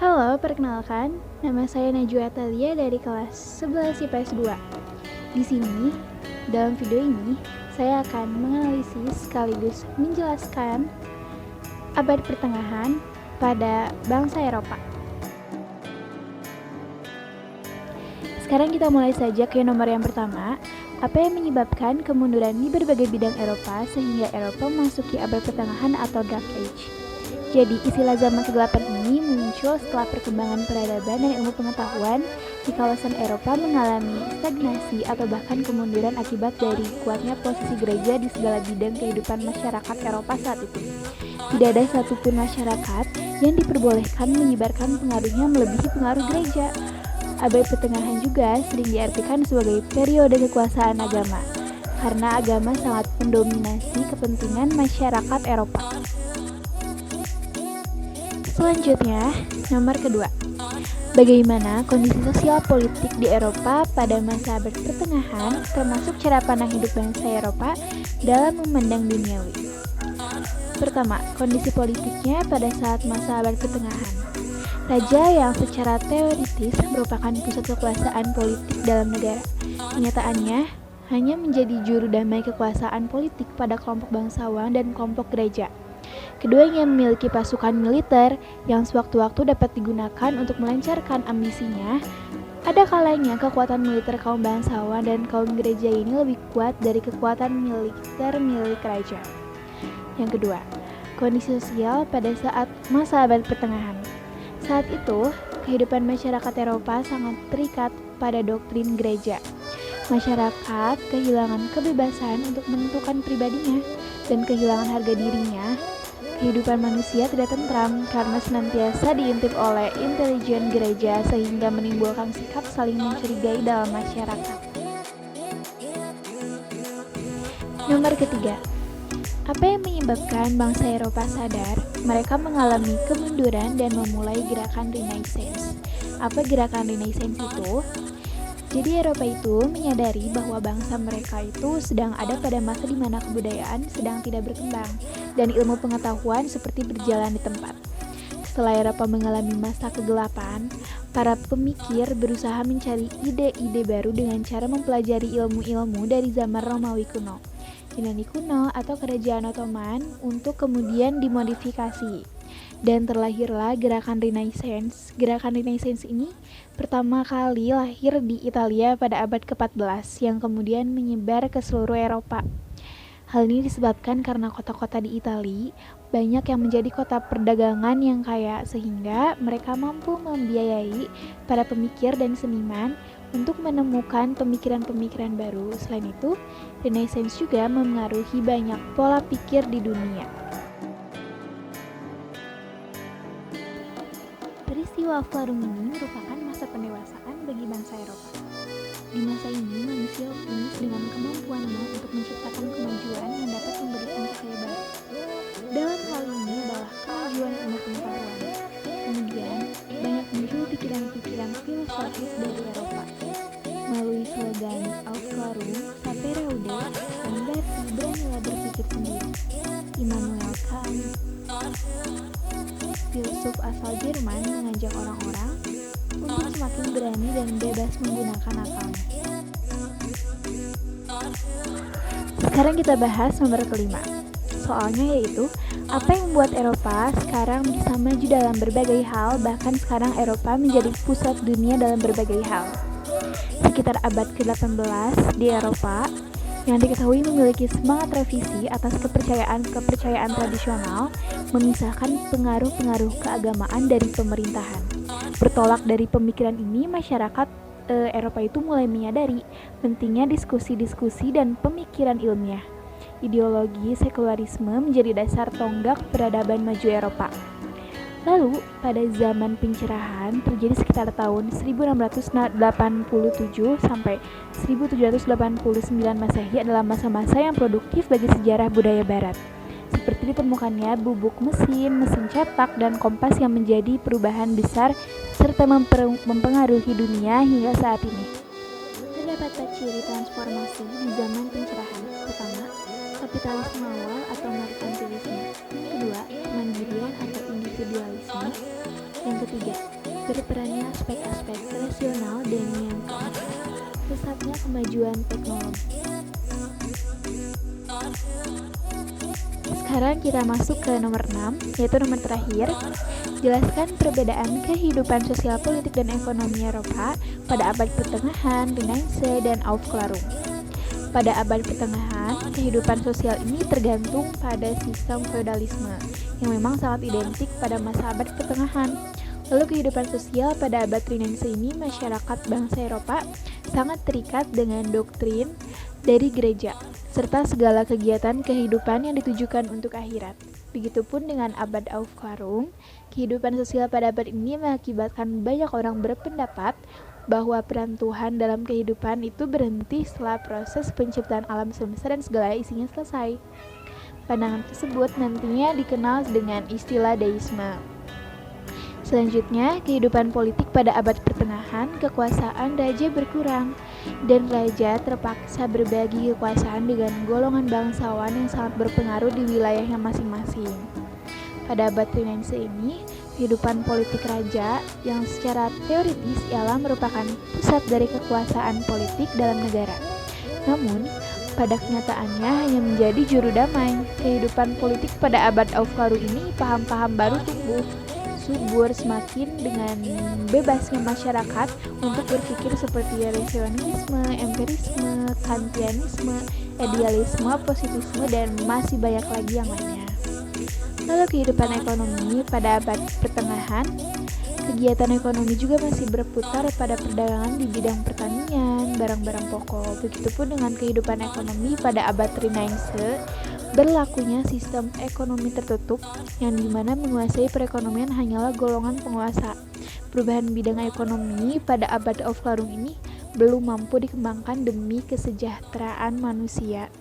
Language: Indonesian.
Halo, perkenalkan, nama saya Najwa Atalia dari kelas 11 IPS 2. Di sini, dalam video ini, saya akan menganalisis sekaligus menjelaskan abad pertengahan pada bangsa Eropa. Sekarang kita mulai saja ke nomor yang pertama. Apa yang menyebabkan kemunduran di berbagai bidang Eropa sehingga Eropa memasuki abad pertengahan atau Dark Age? Jadi, istilah zaman kegelapan ini muncul setelah perkembangan peradaban dan ilmu pengetahuan di kawasan Eropa mengalami stagnasi atau bahkan kemunduran akibat dari kuatnya posisi gereja di segala bidang kehidupan masyarakat Eropa saat itu. Tidak ada satupun masyarakat yang diperbolehkan menyebarkan pengaruhnya melebihi pengaruh gereja. Abad pertengahan juga sering diartikan sebagai periode kekuasaan agama, karena agama sangat mendominasi kepentingan masyarakat Eropa. Selanjutnya, nomor kedua. Bagaimana kondisi sosial politik di Eropa pada masa abad pertengahan, termasuk cara pandang hidup bangsa Eropa dalam memandang duniawi. Pertama, kondisi politiknya pada saat masa abad pertengahan. Raja yang secara teoritis merupakan pusat kekuasaan politik dalam negara, kenyataannya hanya menjadi juru damai kekuasaan politik pada kelompok bangsawan dan kelompok gereja. Keduanya memiliki pasukan militer yang sewaktu-waktu dapat digunakan untuk melancarkan ambisinya. Ada kalanya kekuatan militer kaum bangsawan dan kaum gereja ini lebih kuat dari kekuatan militer milik raja. Yang kedua, kondisi sosial pada saat masa abad pertengahan. Saat itu, kehidupan masyarakat Eropa sangat terikat pada doktrin gereja. Masyarakat kehilangan kebebasan untuk menentukan pribadinya dan kehilangan harga dirinya. Kehidupan manusia tidak tentram karena senantiasa diintip oleh intelijen gereja sehingga menimbulkan sikap saling mencurigai dalam masyarakat. Nomor ketiga, apa yang menyebabkan bangsa Eropa sadar mereka mengalami kemunduran dan memulai gerakan Renaissance? Apa gerakan Renaissance itu? Jadi Eropa itu menyadari bahwa bangsa mereka itu sedang ada pada masa di mana kebudayaan sedang tidak berkembang dan ilmu pengetahuan seperti berjalan di tempat. Setelah Eropa mengalami masa kegelapan, para pemikir berusaha mencari ide-ide baru dengan cara mempelajari ilmu-ilmu dari zaman Romawi kuno, Yunani kuno, atau Kerajaan Ottoman untuk kemudian dimodifikasi. Dan terlahirlah gerakan Renaissance. Gerakan Renaissance ini pertama kali lahir di Italia pada abad ke-14 yang kemudian menyebar ke seluruh Eropa. Hal ini disebabkan karena kota-kota di Italia banyak yang menjadi kota perdagangan yang kaya sehingga mereka mampu membiayai para pemikir dan seniman untuk menemukan pemikiran-pemikiran baru. Selain itu, Renaissance juga memengaruhi banyak pola pikir di dunia. Peristiwa Forum ini merupakan masa pendewasaan bagi bangsa Eropa. Di masa ini, manusia optimis dengan kemampuannya untuk menciptakan kemajuan yang dapat memberikan cahaya baru. Dalam hal ini adalah kemajuan ilmu pengetahuan. Kemudian, banyak muncul pikiran-pikiran filosofis dari Eropa. Melalui slogan Aus Clarum, Sapere Aude, yang berarti beranilah berpikir sendiri. Immanuel Kant, filsuf asal Jerman, mengajak orang-orang untuk semakin berani dan bebas menggunakan akalnya. Sekarang kita bahas nomor kelima. Soalnya yaitu, apa yang membuat Eropa sekarang bisa maju dalam berbagai hal, bahkan sekarang Eropa menjadi pusat dunia dalam berbagai hal. Sekitar abad ke-18 di Eropa, yang diketahui memiliki semangat revisi atas kepercayaan tradisional, memisahkan pengaruh-pengaruh keagamaan dari pemerintahan. Bertolak dari pemikiran ini, masyarakat Eropa itu mulai menyadari pentingnya diskusi-diskusi dan pemikiran ilmiah. Ideologi sekularisme menjadi dasar tonggak peradaban maju Eropa. Lalu, pada zaman pencerahan terjadi sekitar tahun 1687 sampai 1789 Masehi adalah masa-masa yang produktif bagi sejarah budaya barat. Seperti ditemukannya bubuk mesin cetak, dan kompas yang menjadi perubahan besar serta mempengaruhi dunia hingga saat ini. Terdapat ciri transformasi di zaman pencerahan. Pertama, kapitalisme awal atau merkantilisme. Yang kedua, kemandirian atau individualisme. Yang ketiga, berperannya aspek-aspek rasional, dan yang keempat, pesatnya kemajuan teknologi. Sekarang kita masuk ke nomor 6, yaitu nomor terakhir. Jelaskan perbedaan kehidupan sosial, politik, dan ekonomi Eropa pada abad pertengahan, Renaissance, dan Aufklärung. Pada abad pertengahan, kehidupan sosial ini tergantung pada sistem feodalisme yang memang sangat identik pada masa abad pertengahan. Lalu kehidupan sosial pada abad Renaissance ini, masyarakat bangsa Eropa sangat terikat dengan doktrin dari gereja, serta segala kegiatan kehidupan yang ditujukan untuk akhirat. Begitupun dengan abad Aufklärung, kehidupan sosial pada abad ini mengakibatkan banyak orang berpendapat bahwa peran Tuhan dalam kehidupan itu berhenti setelah proses penciptaan alam semesta dan segala isinya selesai. Pandangan tersebut nantinya dikenal dengan istilah deisme. Selanjutnya, kehidupan politik pada abad pertengahan, kekuasaan raja berkurang, dan raja terpaksa berbagi kekuasaan dengan golongan bangsawan yang sangat berpengaruh di wilayahnya masing-masing. Pada abad Renaissance ini, kehidupan politik raja yang secara teoritis ialah merupakan pusat dari kekuasaan politik dalam negara. Namun, pada kenyataannya hanya menjadi juru damai. Kehidupan politik pada abad Aufklärung ini paham-paham baru tumbuh subur semakin dengan bebasnya masyarakat untuk berpikir seperti rasionalisme, empirisme, kantianisme, idealisme, positisme, dan masih banyak lagi yang lainnya. Lalu kehidupan ekonomi pada abad pertengahan, kegiatan ekonomi juga masih berputar pada perdagangan di bidang pertanian, barang-barang pokok. Begitupun dengan kehidupan ekonomi pada abad Renaissance, berlakunya sistem ekonomi tertutup yang dimana menguasai perekonomian hanyalah golongan penguasa. Perubahan bidang ekonomi pada abad Aufklärung ini belum mampu dikembangkan demi kesejahteraan manusia.